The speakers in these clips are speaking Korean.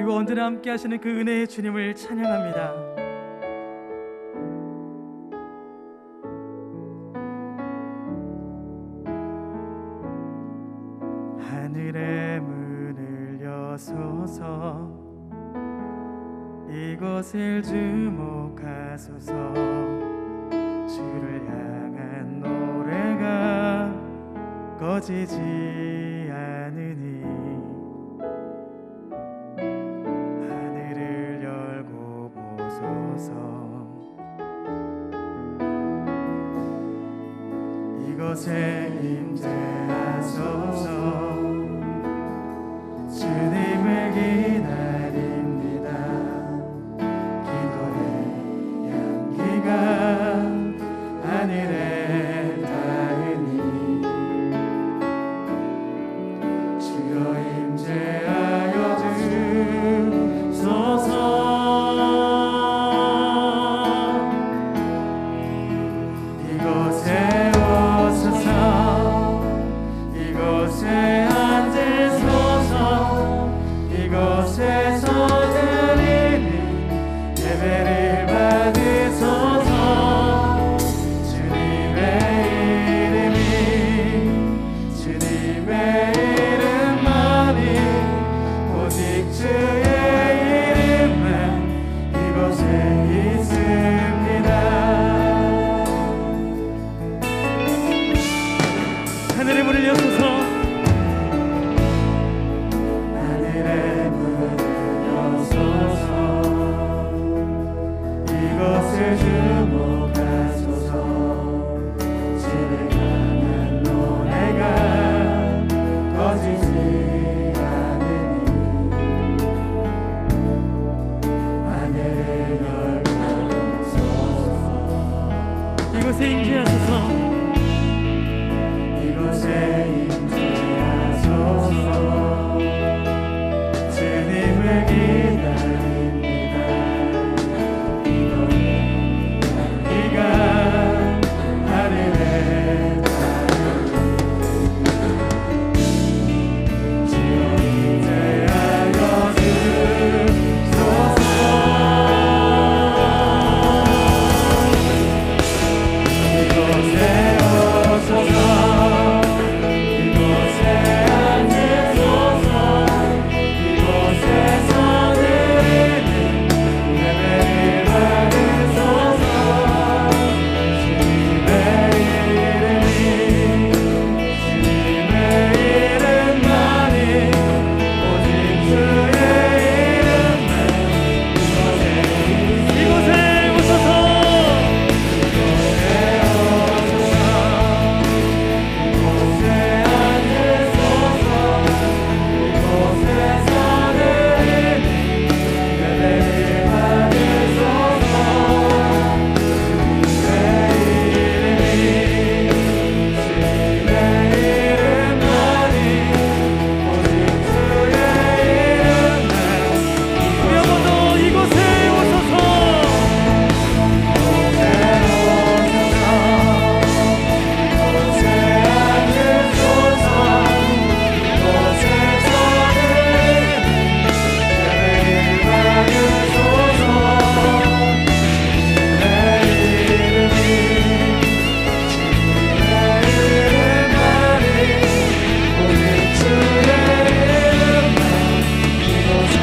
그리고 언제나 함께 하시는 그 은혜의 주님을 찬양합니다. 하늘의 문을 여소서, 이곳을 주목하소서. 주를 향한 노래가 꺼지지 않으니 하늘을 열고 보소서. 이곳에 임재하소서. 주님을 기다립니다. 기도의 향기가 하늘에 닿으니 주여 임재하여 주소서. 이곳에 오소서. 이곳에 앉으소서. 이곳에서 드리는 예배를 받으소서. 주님의 이름만이 오직 주의 이름만 이곳에 있습니다. 하늘의 문을 여소서. 하늘의 문을 여소서. 이곳을 주목하소서. 주를 향한 노래가 꺼지지 않으니 하늘을 열고 소서. 이곳에 임재하소서. 이곳에 임재하소서. 주님을 기다립니다. 기도의 향기가 하늘에 닿으니 주여 임재하여 주소서. 이곳에 오소서. 이곳에 앉으소서. 이곳에서 드리는 예배를 받으소서. 주님의 이름만이 오직 주의 이름만 이곳에 오소서. 이곳에 앉으소서. 이곳에서 드리는 예배를 받으소서. 주님의 이름만이 오직 주의 이름만 우리 한번더 이곳에 오소서. 이곳에 오소서. 이곳에 앉으소서. 이곳에서 드리는 예배를 받으소서. 주님의 이름만이 오직 주의 이름만 이곳에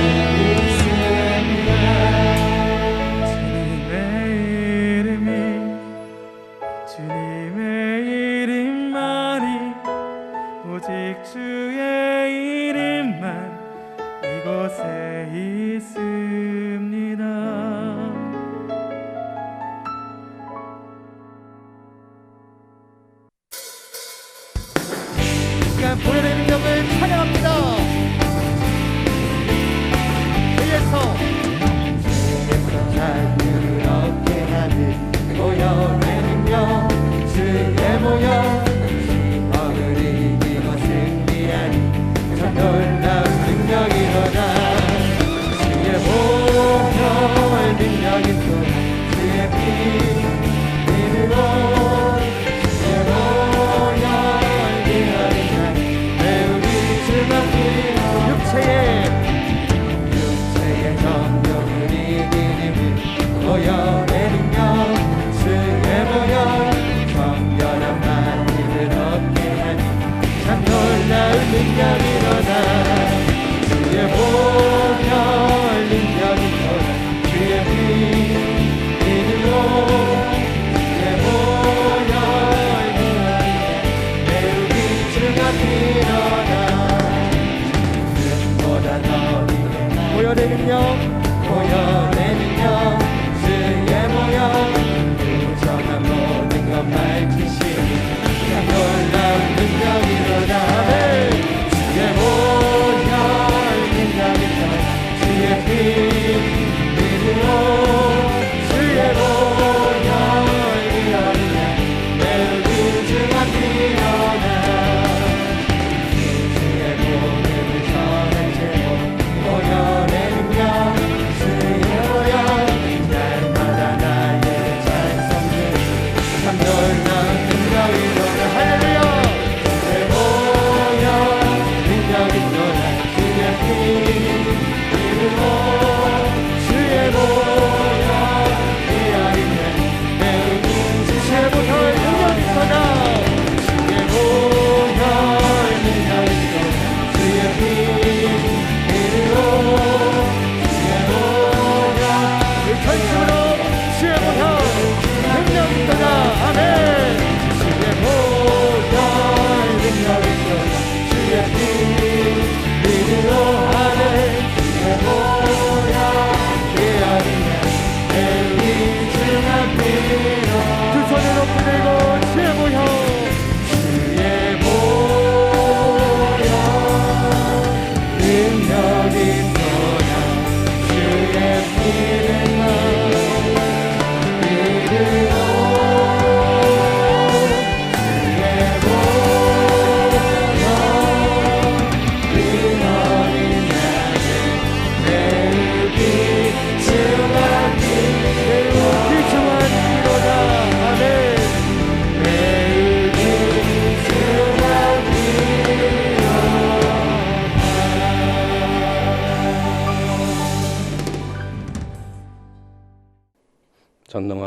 있습니다. 주님의 이름만이 오직 주의 이름만 이곳에 있습니다. 보혈의 능력을 찬양합니다. 주에서 자유롭게 하는 보혈의 능력 주의 모여 시험을 이기고 승리하니 참 놀라운 능력이로다. 주의 보혈 능력이 또 주의 피 힘으로 주의 보혈 능력이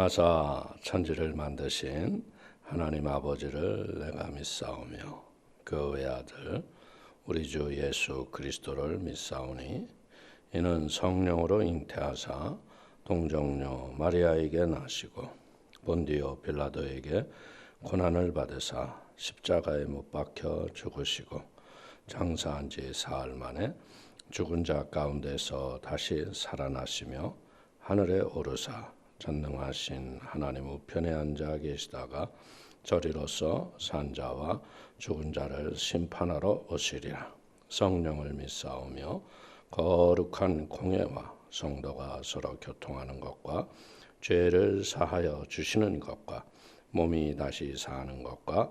만하사 천지를 만드신 하나님 아버지를 내가 믿사오며 그 외아들 우리 주 예수 그리스도를 믿사오니 이는 성령으로 잉태하사 동정녀 마리아에게 나시고 본디오 빌라도에게 고난을 받으사 십자가에 못 박혀 죽으시고 장사한 지 사흘 만에 죽은 자 가운데서 다시 살아나시며 하늘에 오르사 전능하신 하나님 우편에 앉아 계시다가 저리로서 산자와 죽은 자를 심판하러 오시리라. 성령을 믿사오며 거룩한 공예와 성도가 서로 교통하는 것과 죄를 사하여 주시는 것과 몸이 다시 사는 것과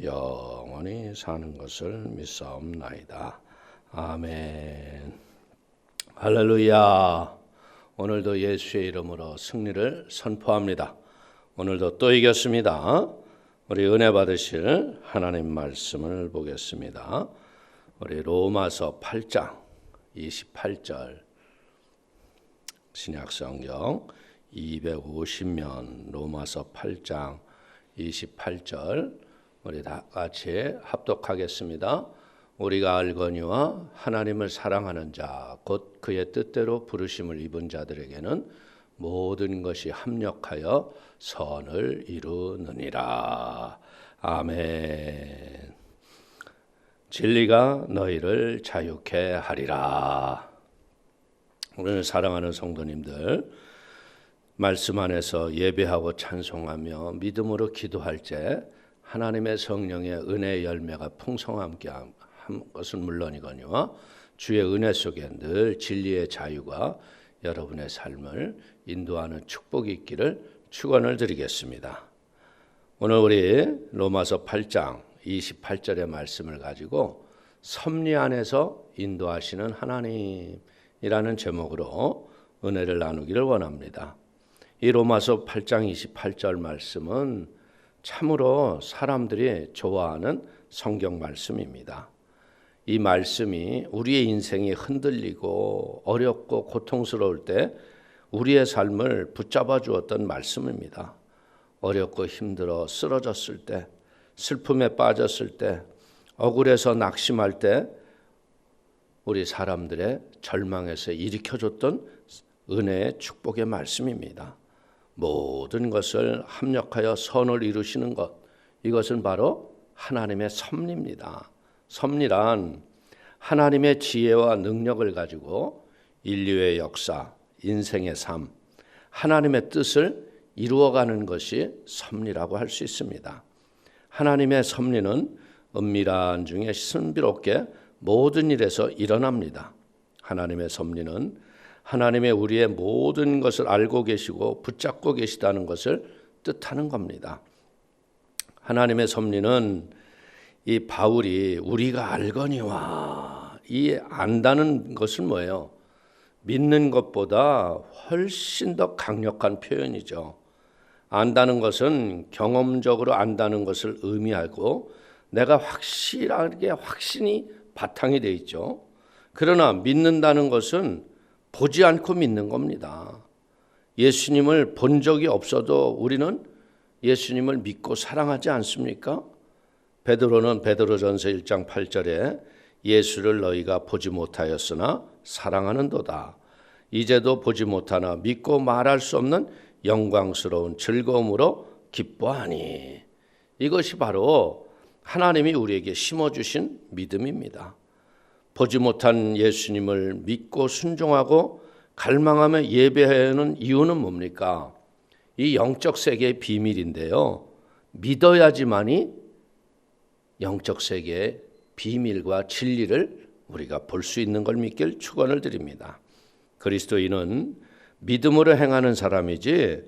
영원히 사는 것을 믿사옵나이다. 아멘. 할렐루야. 오늘도 예수의 이름으로 승리를 선포합니다. 오늘도 또 이겼습니다. 우리 은혜 받으실 하나님 말씀을 보겠습니다. 우리 로마서 8장 28절 신약성경 250면 로마서 8장 28절 우리 다 같이 합독하겠습니다. 우리가 알거니와 하나님을 사랑하는 자 곧 그의 뜻대로 부르심을 입은 자들에게는 모든 것이 합력하여 선을 이루느니라. 아멘. 진리가 너희를 자유케 하리라. 오늘 사랑하는 성도님들, 말씀 안에서 예배하고 찬송하며 믿음으로 기도할 때 하나님의 성령의 은혜의 열매가 풍성함께 한 것은 물론이거니와 주의 은혜 속에 늘 진리의 자유가 여러분의 삶을 인도하는 축복이 있기를 축원을 드리겠습니다. 오늘 우리 로마서 8장 28절의 말씀을 가지고 섭리 안에서 인도하시는 하나님이라는 제목으로 은혜를 나누기를 원합니다. 이 로마서 8장 28절 말씀은 참으로 사람들이 좋아하는 성경 말씀입니다. 이 말씀이 우리의 인생이 흔들리고 어렵고 고통스러울 때 우리의 삶을 붙잡아 주었던 말씀입니다. 어렵고 힘들어 쓰러졌을 때, 슬픔에 빠졌을 때, 억울해서 낙심할 때 우리 사람들의 절망에서 일으켜줬던 은혜의 축복의 말씀입니다. 모든 것을 합력하여 선을 이루시는 것, 이것은 바로 하나님의 섭리입니다. 섭리란 하나님의 지혜와 능력을 가지고 인류의 역사, 인생의 삶, 하나님의 뜻을 이루어가는 것이 섭리라고 할 수 있습니다. 하나님의 섭리는 은밀한 중에 신비롭게 모든 일에서 일어납니다. 하나님의 섭리는 하나님의 우리의 모든 것을 알고 계시고 붙잡고 계시다는 것을 뜻하는 겁니다. 하나님의 섭리는 이 바울이 우리가 알거니와 이 안다는 것은 뭐예요? 믿는 것보다 훨씬 더 강력한 표현이죠. 안다는 것은 경험적으로 안다는 것을 의미하고 내가 확신이 바탕이 되어 있죠. 그러나 믿는다는 것은 보지 않고 믿는 겁니다. 예수님을 본 적이 없어도 우리는 예수님을 믿고 사랑하지 않습니까? 베드로는 베드로전서 1장 8절에 예수를 너희가 보지 못하였으나 사랑하는도다. 이제도 보지 못하나 믿고 말할 수 없는 영광스러운 즐거움으로 기뻐하니. 이것이 바로 하나님이 우리에게 심어주신 믿음입니다. 보지 못한 예수님을 믿고 순종하고 갈망하며 예배하는 이유는 뭡니까? 이 영적 세계의 비밀인데요. 믿어야지만이 영적 세계의 비밀과 진리를 우리가 볼 수 있는 걸 믿길 축원을 드립니다. 그리스도인은 믿음으로 행하는 사람이지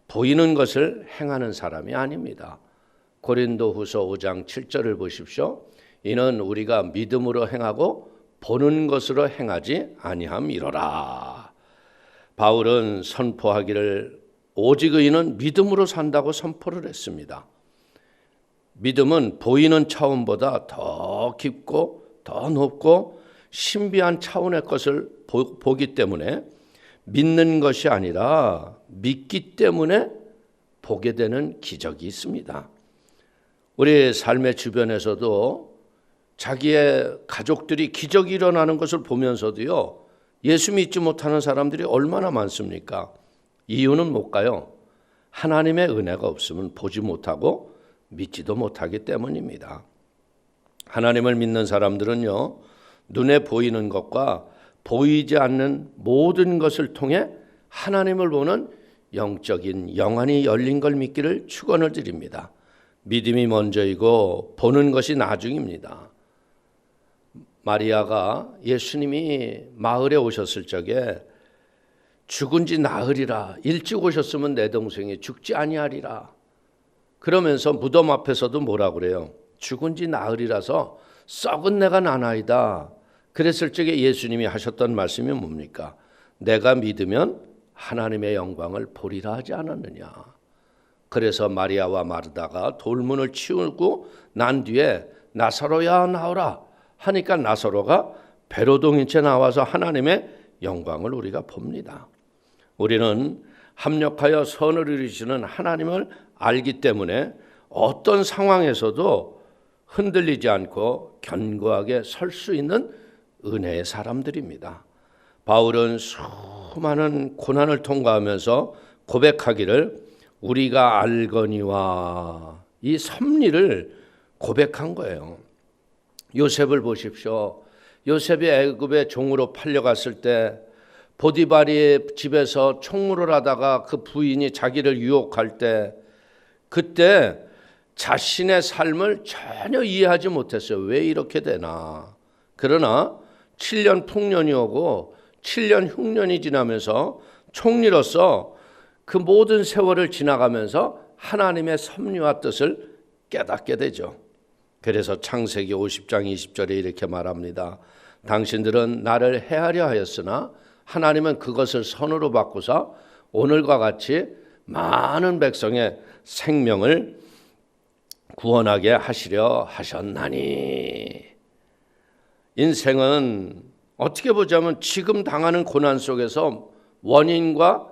보이는 것을 행하는 사람이 아닙니다. 고린도후서 5장 7절을 보십시오. 이는 우리가 믿음으로 행하고 보는 것으로 행하지 아니함이로라. 바울은 선포하기를 오직 의인은 믿음으로 산다고 선포를 했습니다. 믿음은 보이는 차원보다 더 깊고 더 높고 신비한 차원의 것을 보기 때문에 믿는 것이 아니라 믿기 때문에 보게 되는 기적이 있습니다. 우리 삶의 주변에서도 자기의 가족들이 기적이 일어나는 것을 보면서도요, 예수 믿지 못하는 사람들이 얼마나 많습니까? 이유는 뭘까요? 하나님의 은혜가 없으면 보지 못하고 믿지도 못하기 때문입니다. 하나님을 믿는 사람들은요, 눈에 보이는 것과 보이지 않는 모든 것을 통해 하나님을 보는 영적인 영안이 열린 걸 믿기를 축원을 드립니다. 믿음이 먼저이고 보는 것이 나중입니다. 마리아가 예수님이 마을에 오셨을 적에 죽은 지 나으리라, 일찍 오셨으면 내 동생이 죽지 아니하리라, 그러면서 무덤 앞에서도 뭐라 그래요? 죽은 지 나으리라서 썩은 내가 나나이다. 그랬을 적에 예수님이 하셨던 말씀이 뭡니까? 내가 믿으면 하나님의 영광을 보리라 하지 않았느냐. 그래서 마리아와 마르다가 돌문을 치우고 난 뒤에 나사로야 나오라 하니까 나사로가 배로동인 채 나와서 하나님의 영광을 우리가 봅니다. 우리는 합력하여 선을 이루시는 하나님을 알기 때문에 어떤 상황에서도 흔들리지 않고 견고하게 설 수 있는 은혜의 사람들입니다. 바울은 수많은 고난을 통과하면서 고백하기를 우리가 알거니와 이 섭리를 고백한 거예요. 요셉을 보십시오. 요셉이 애굽의 종으로 팔려갔을 때 보디발의 집에서 총무를 하다가 그 부인이 자기를 유혹할 때 그때 자신의 삶을 전혀 이해하지 못했어요. 왜 이렇게 되나. 그러나 7년 풍년이 오고 7년 흉년이 지나면서 총리로서 그 모든 세월을 지나가면서 하나님의 섭리와 뜻을 깨닫게 되죠. 그래서 창세기 50장 20절에 이렇게 말합니다. 당신들은 나를 해하려 하였으나 하나님은 그것을 선으로 바꾸사 오늘과 같이 많은 백성의 생명을 구원하게 하시려 하셨나니. 인생은 어떻게 보자면 지금 당하는 고난 속에서 원인과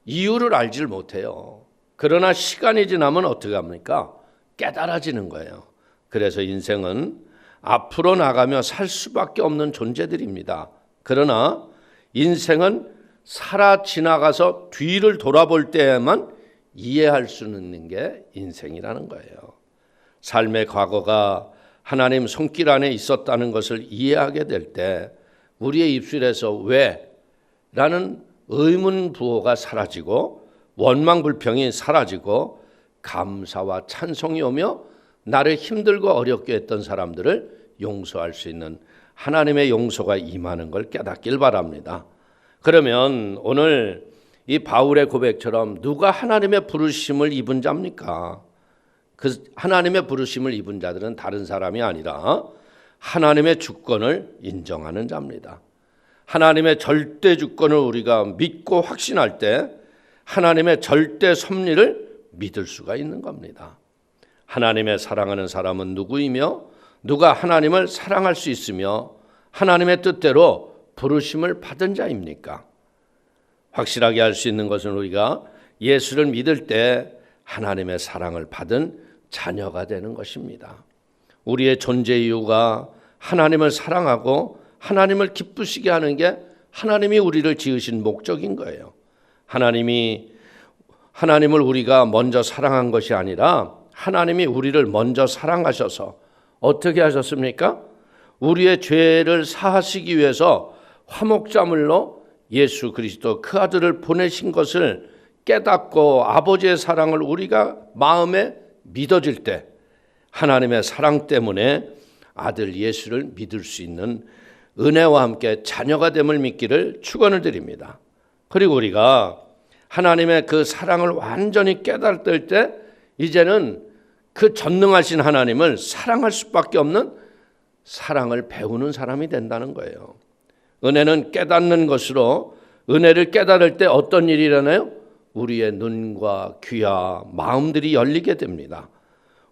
이유를 알지를 못해요. 그러나 시간이 지나면 어떻게 합니까? 깨달아지는 거예요. 그래서 인생은 앞으로 나가며 살 수밖에 없는 존재들입니다. 그러나 인생은 살아 지나가서 뒤를 돌아볼 때에만 이해할 수 있는 게 인생이라는 거예요. 삶의 과거가 하나님 손길 안에 있었다는 것을 이해하게 될 때 우리의 입술에서 왜? 라는 의문 부호가 사라지고 원망 불평이 사라지고 감사와 찬송이 오며 나를 힘들고 어렵게 했던 사람들을 용서할 수 있는 하나님의 용서가 임하는 걸 깨닫길 바랍니다. 그러면 오늘 이 바울의 고백처럼 누가 하나님의 부르심을 입은 자입니까? 그 하나님의 부르심을 입은 자들은 다른 사람이 아니라 하나님의 주권을 인정하는 자입니다. 하나님의 절대 주권을 우리가 믿고 확신할 때 하나님의 절대 섭리를 믿을 수가 있는 겁니다. 하나님의 사랑하는 사람은 누구이며 누가 하나님을 사랑할 수 있으며 하나님의 뜻대로 부르심을 받은 자입니까? 확실하게 알 수 있는 것은 우리가 예수를 믿을 때 하나님의 사랑을 받은 자녀가 되는 것입니다. 우리의 존재 이유가 하나님을 사랑하고 하나님을 기쁘시게 하는 게 하나님이 우리를 지으신 목적인 거예요. 하나님을 우리가 먼저 사랑한 것이 아니라 하나님이 우리를 먼저 사랑하셔서 어떻게 하셨습니까? 우리의 죄를 사하시기 위해서 화목제물로 예수 그리스도 그 아들을 보내신 것을 깨닫고 아버지의 사랑을 우리가 마음에 믿어질 때 하나님의 사랑 때문에 아들 예수를 믿을 수 있는 은혜와 함께 자녀가 됨을 믿기를 축원을 드립니다. 그리고 우리가 하나님의 그 사랑을 완전히 깨달을 때 이제는 그 전능하신 하나님을 사랑할 수밖에 없는 사랑을 배우는 사람이 된다는 거예요. 은혜는 깨닫는 것으로 은혜를 깨달을 때 어떤 일이 일어나요? 우리의 눈과 귀와 마음들이 열리게 됩니다.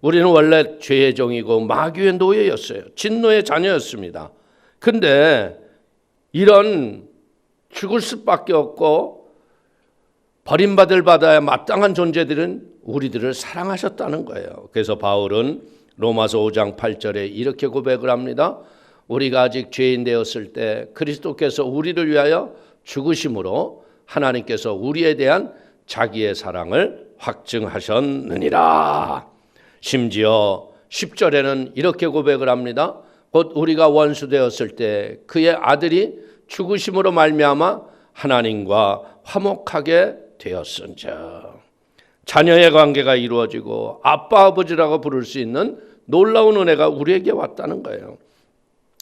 우리는 원래 죄의 종이고 마귀의 노예였어요. 진노의 자녀였습니다. 근데 이런 죽을 수밖에 없고 버림받을 받아야 마땅한 존재들은 우리들을 사랑하셨다는 거예요. 그래서 바울은 로마서 5장 8절에 이렇게 고백을 합니다. 우리가 아직 죄인 되었을 때 그리스도께서 우리를 위하여 죽으심으로 하나님께서 우리에 대한 자기의 사랑을 확증하셨느니라. 심지어 10절에는 이렇게 고백을 합니다. 곧 우리가 원수 되었을 때 그의 아들이 죽으심으로 말미암아 하나님과 화목하게 되었은즉. 자녀의 관계가 이루어지고 아빠 아버지라고 부를 수 있는 놀라운 은혜가 우리에게 왔다는 거예요.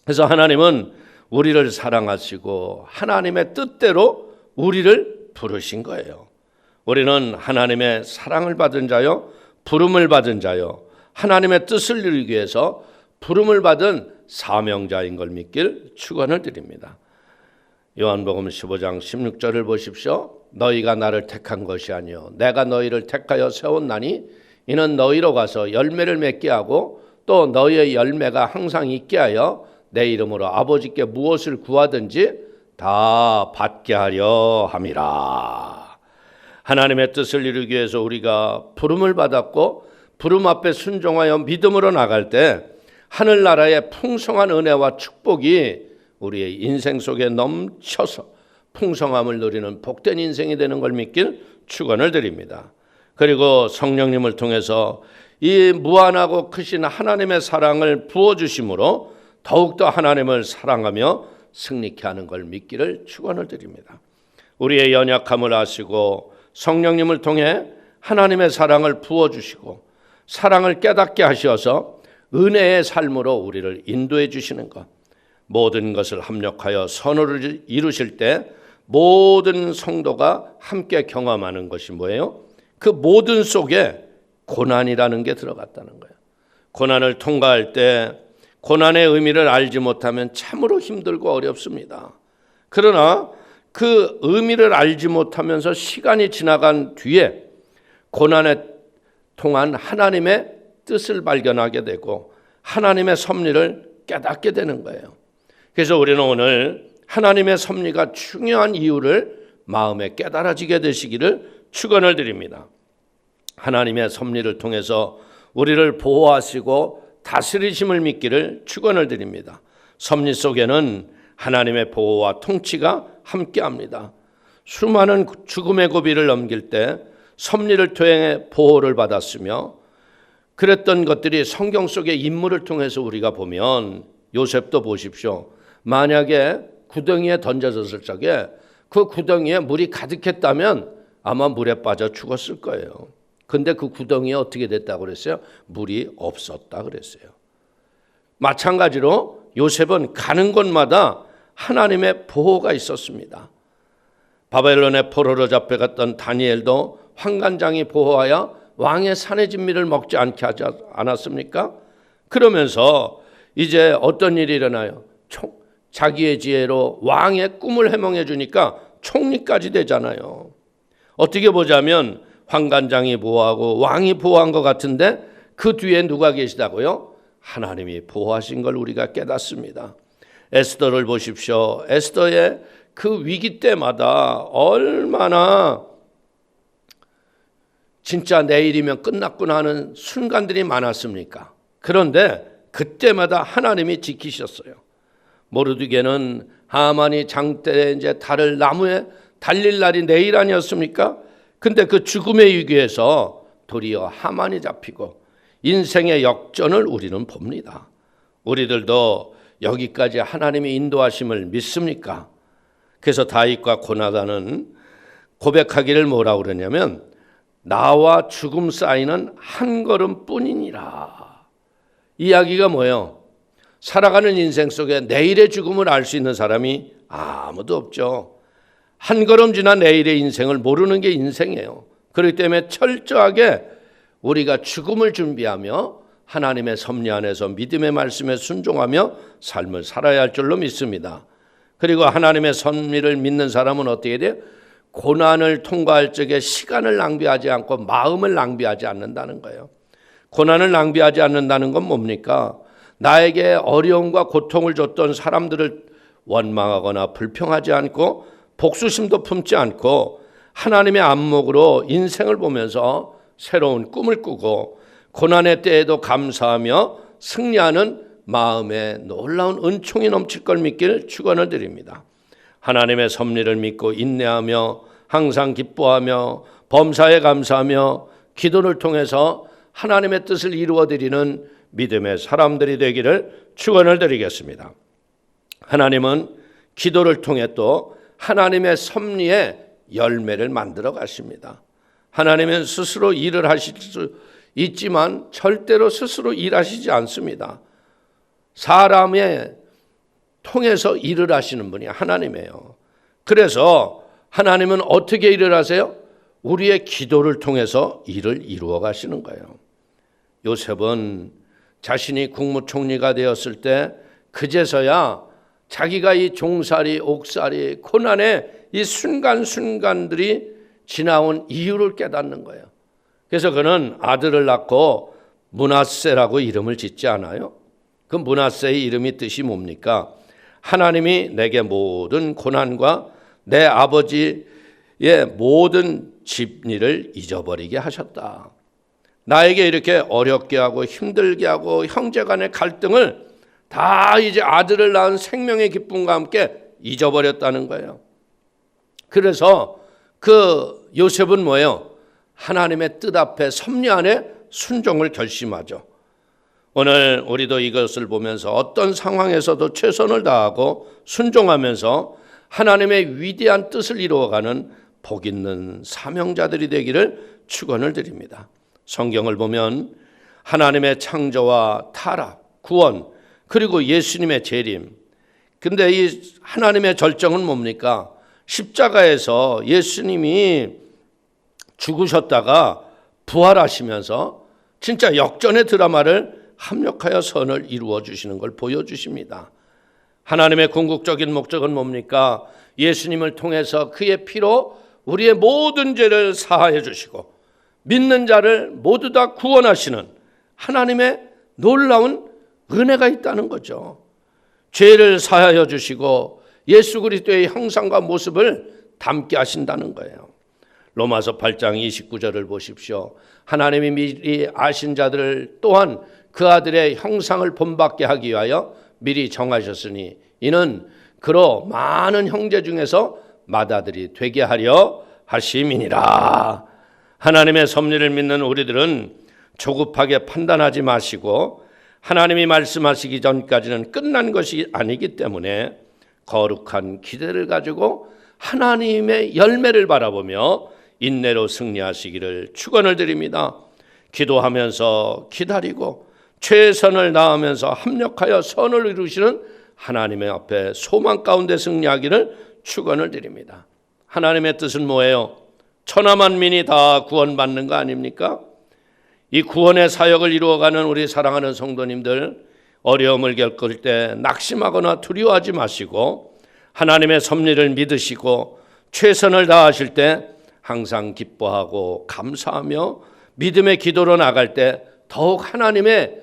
그래서 하나님은 우리를 사랑하시고 하나님의 뜻대로 우리를 부르신 거예요. 우리는 하나님의 사랑을 받은 자요, 부름을 받은 자요, 하나님의 뜻을 이루기 위해서 부름을 받은 사명자인 걸 믿길 축원을 드립니다. 요한복음 15장 16절을 보십시오. 너희가 나를 택한 것이 아니요 내가 너희를 택하여 세웠나니 이는 너희로 가서 열매를 맺게 하고 또 너희의 열매가 항상 있게 하여 내 이름으로 아버지께 무엇을 구하든지 다 받게 하려 함이라. 하나님의 뜻을 이루기 위해서 우리가 부름을 받았고 부름 앞에 순종하여 믿음으로 나갈 때 하늘나라의 풍성한 은혜와 축복이 우리의 인생 속에 넘쳐서 풍성함을 누리는 복된 인생이 되는 걸 믿길 축원을 드립니다. 그리고 성령님을 통해서 이 무한하고 크신 하나님의 사랑을 부어주심으로 더욱더 하나님을 사랑하며 승리케 하는 걸 믿기를 축원을 드립니다. 우리의 연약함을 아시고 성령님을 통해 하나님의 사랑을 부어주시고 사랑을 깨닫게 하셔서 은혜의 삶으로 우리를 인도해 주시는 것, 모든 것을 합력하여 선호를 이루실 때 모든 성도가 함께 경험하는 것이 뭐예요? 그 모든 속에 고난이라는 게 들어갔다는 거예요. 고난을 통과할 때 고난의 의미를 알지 못하면 참으로 힘들고 어렵습니다. 그러나 그 의미를 알지 못하면서 시간이 지나간 뒤에 고난에 통한 하나님의 뜻을 발견하게 되고 하나님의 섭리를 깨닫게 되는 거예요. 그래서 우리는 오늘 하나님의 섭리가 중요한 이유를 마음에 깨달아지게 되시기를 축원을 드립니다. 하나님의 섭리를 통해서 우리를 보호하시고 다스리심을 믿기를 축원을 드립니다. 섭리 속에는 하나님의 보호와 통치가 함께합니다. 수많은 죽음의 고비를 넘길 때 섭리를 통해 보호를 받았으며 그랬던 것들이 성경 속의 인물을 통해서 우리가 보면 요셉도 보십시오. 만약에 구덩이에 던져졌을 적에 그 구덩이에 물이 가득했다면 아마 물에 빠져 죽었을 거예요. 근데 그 구덩이에 어떻게 됐다고 그랬어요? 물이 없었다 그랬어요. 마찬가지로 요셉은 가는 곳마다 하나님의 보호가 있었습니다. 바벨론의 포로로 잡혀갔던 다니엘도 환관장이 보호하여 왕의 산의 진미를 먹지 않게 하지 않았습니까? 그러면서 이제 어떤 일이 일어나요? 자기의 지혜로 왕의 꿈을 해몽해 주니까 총리까지 되잖아요. 어떻게 보자면 환관장이 보호하고 왕이 보호한 것 같은데 그 뒤에 누가 계시다고요? 하나님이 보호하신 걸 우리가 깨닫습니다. 에스더를 보십시오. 에스더의 그 위기 때마다 얼마나 진짜 내일이면 끝났구나 하는 순간들이 많았습니까? 그런데 그때마다 하나님이 지키셨어요. 모르드게는 하만이 장대에 이제 달을 나무에 달릴 날이 내일 아니었습니까? 근데 그 죽음의 위기에서 도리어 하만이 잡히고 인생의 역전을 우리는 봅니다. 우리들도 여기까지 하나님의 인도하심을 믿습니까? 그래서 다윗과 고나단은 고백하기를 뭐라고 그러냐면 나와 죽음 사이는 한 걸음뿐이니라. 이야기가 뭐예요? 살아가는 인생 속에 내일의 죽음을 알 수 있는 사람이 아무도 없죠. 한 걸음 지나 내일의 인생을 모르는 게 인생이에요. 그렇기 때문에 철저하게 우리가 죽음을 준비하며 하나님의 섭리 안에서 믿음의 말씀에 순종하며 삶을 살아야 할 줄로 믿습니다. 그리고 하나님의 섭리를 믿는 사람은 어떻게 돼요? 고난을 통과할 적에 시간을 낭비하지 않고 마음을 낭비하지 않는다는 거예요. 고난을 낭비하지 않는다는 건 뭡니까? 나에게 어려움과 고통을 줬던 사람들을 원망하거나 불평하지 않고 복수심도 품지 않고 하나님의 안목으로 인생을 보면서 새로운 꿈을 꾸고 고난의 때에도 감사하며 승리하는 마음에 놀라운 은총이 넘칠 걸 믿길 축원을 드립니다. 하나님의 섭리를 믿고 인내하며 항상 기뻐하며 범사에 감사하며 기도를 통해서 하나님의 뜻을 이루어드리는 믿음의 사람들이 되기를 축원을 드리겠습니다. 하나님은 기도를 통해 또 하나님의 섭리의 열매를 만들어 가십니다. 하나님은 스스로 일을 하실 수 있지만 절대로 스스로 일하시지 않습니다. 사람의 통해서 일을 하시는 분이 하나님이에요. 그래서 하나님은 어떻게 일을 하세요? 우리의 기도를 통해서 일을 이루어 가시는 거예요. 요셉은 자신이 국무총리가 되었을 때 그제서야 자기가 이 종살이, 옥살이, 고난의 이 순간순간들이 지나온 이유를 깨닫는 거예요. 그래서 그는 아들을 낳고 므낫세라고 이름을 짓지 않아요? 그 므낫세의 이름이 뜻이 뭡니까? 하나님이 내게 모든 고난과 내 아버지의 모든 집일을 잊어버리게 하셨다. 나에게 이렇게 어렵게 하고 힘들게 하고 형제간의 갈등을 다 이제 아들을 낳은 생명의 기쁨과 함께 잊어버렸다는 거예요. 그래서 그 요셉은 뭐예요? 하나님의 뜻 앞에 섭리 안에 순종을 결심하죠. 오늘 우리도 이것을 보면서 어떤 상황에서도 최선을 다하고 순종하면서 하나님의 위대한 뜻을 이루어가는 복 있는 사명자들이 되기를 축원을 드립니다. 성경을 보면 하나님의 창조와 타락, 구원, 그리고 예수님의 재림. 근데 이 하나님의 절정은 뭡니까? 십자가에서 예수님이 죽으셨다가 부활하시면서 진짜 역전의 드라마를 합력하여 선을 이루어 주시는 걸 보여주십니다. 하나님의 궁극적인 목적은 뭡니까? 예수님을 통해서 그의 피로 우리의 모든 죄를 사하여 주시고 믿는 자를 모두 다 구원하시는 하나님의 놀라운 은혜가 있다는 거죠. 죄를 사하여 주시고 예수 그리스도의 형상과 모습을 담게 하신다는 거예요. 로마서 8장 29절을 보십시오. 하나님이 미리 아신 자들을 또한 그 아들의 형상을 본받게 하기 위하여 미리 정하셨으니 이는 그로 많은 형제 중에서 맏아들이 되게 하려 하심이니라. 하나님의 섭리를 믿는 우리들은 조급하게 판단하지 마시고 하나님이 말씀하시기 전까지는 끝난 것이 아니기 때문에 거룩한 기대를 가지고 하나님의 열매를 바라보며 인내로 승리하시기를 축원을 드립니다. 기도하면서 기다리고 최선을 다하면서 합력하여 선을 이루시는 하나님의 앞에 소망 가운데 승리하기를 축원을 드립니다. 하나님의 뜻은 뭐예요? 천하 만민이 다 구원받는 거 아닙니까? 이 구원의 사역을 이루어가는 우리 사랑하는 성도님들, 어려움을 겪을 때 낙심하거나 두려워하지 마시고 하나님의 섭리를 믿으시고 최선을 다하실 때 항상 기뻐하고 감사하며 믿음의 기도로 나갈 때 더욱 하나님의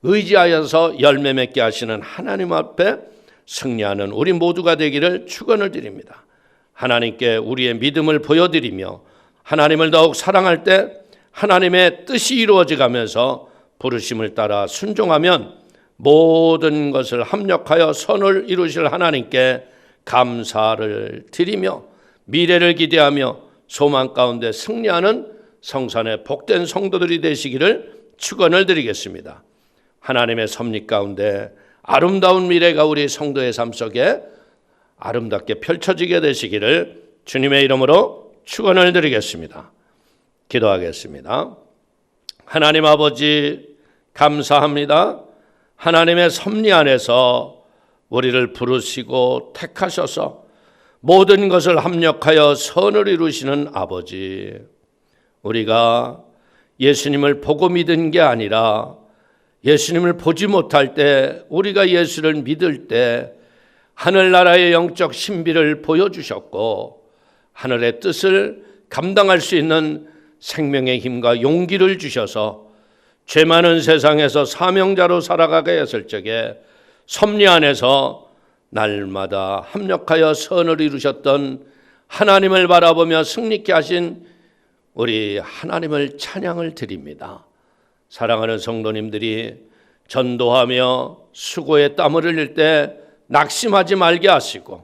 의지하여서 열매 맺게 하시는 하나님 앞에 승리하는 우리 모두가 되기를 축원을 드립니다. 하나님께 우리의 믿음을 보여드리며 하나님을 더욱 사랑할 때 하나님의 뜻이 이루어져 가면서 부르심을 따라 순종하면 모든 것을 합력하여 선을 이루실 하나님께 감사를 드리며 미래를 기대하며 소망 가운데 승리하는 성산의 복된 성도들이 되시기를 축원을 드리겠습니다. 하나님의 섭리 가운데 아름다운 미래가 우리 성도의 삶 속에 아름답게 펼쳐지게 되시기를 주님의 이름으로 축원을 드리겠습니다. 기도하겠습니다. 하나님 아버지 감사합니다. 하나님의 섭리 안에서 우리를 부르시고 택하셔서 모든 것을 합력하여 선을 이루시는 아버지, 우리가 예수님을 보고 믿은 게 아니라 예수님을 보지 못할 때 우리가 예수를 믿을 때 하늘나라의 영적 신비를 보여주셨고 하늘의 뜻을 감당할 수 있는 생명의 힘과 용기를 주셔서 죄 많은 세상에서 사명자로 살아가게 했을 적에 섭리 안에서 날마다 합력하여 선을 이루셨던 하나님을 바라보며 승리케 하신 우리 하나님을 찬양을 드립니다. 사랑하는 성도님들이 전도하며 수고에 땀을 흘릴 때 낙심하지 말게 하시고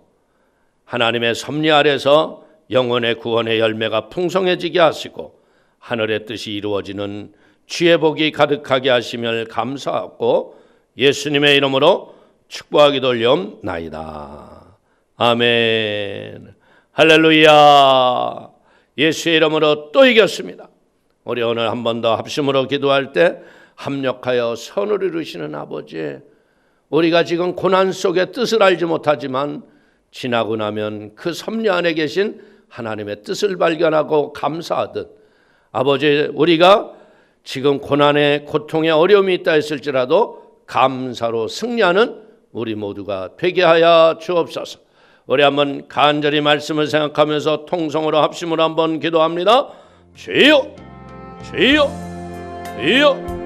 하나님의 섭리 아래서 영혼의 구원의 열매가 풍성해지게 하시고 하늘의 뜻이 이루어지는 주의 복이 가득하게 하시며 감사하고 예수님의 이름으로 축복하기도 올려옵나이다. 아멘. 할렐루야. 예수의 이름으로 또 이겼습니다. 우리 오늘 한 번 더 합심으로 기도할 때 합력하여 선을 이루시는 아버지, 우리가 지금 고난 속에 뜻을 알지 못하지만 지나고 나면 그 섭리 안에 계신 하나님의 뜻을 발견하고 감사하듯 아버지, 우리가 지금 고난의 고통의 어려움이 있다 했을지라도 감사로 승리하는 우리 모두가 되게 하여 주옵소서. 우리 한번 간절히 말씀을 생각하면서 통성으로 합심으로 한번 기도합니다. 주여, 주여, 주여.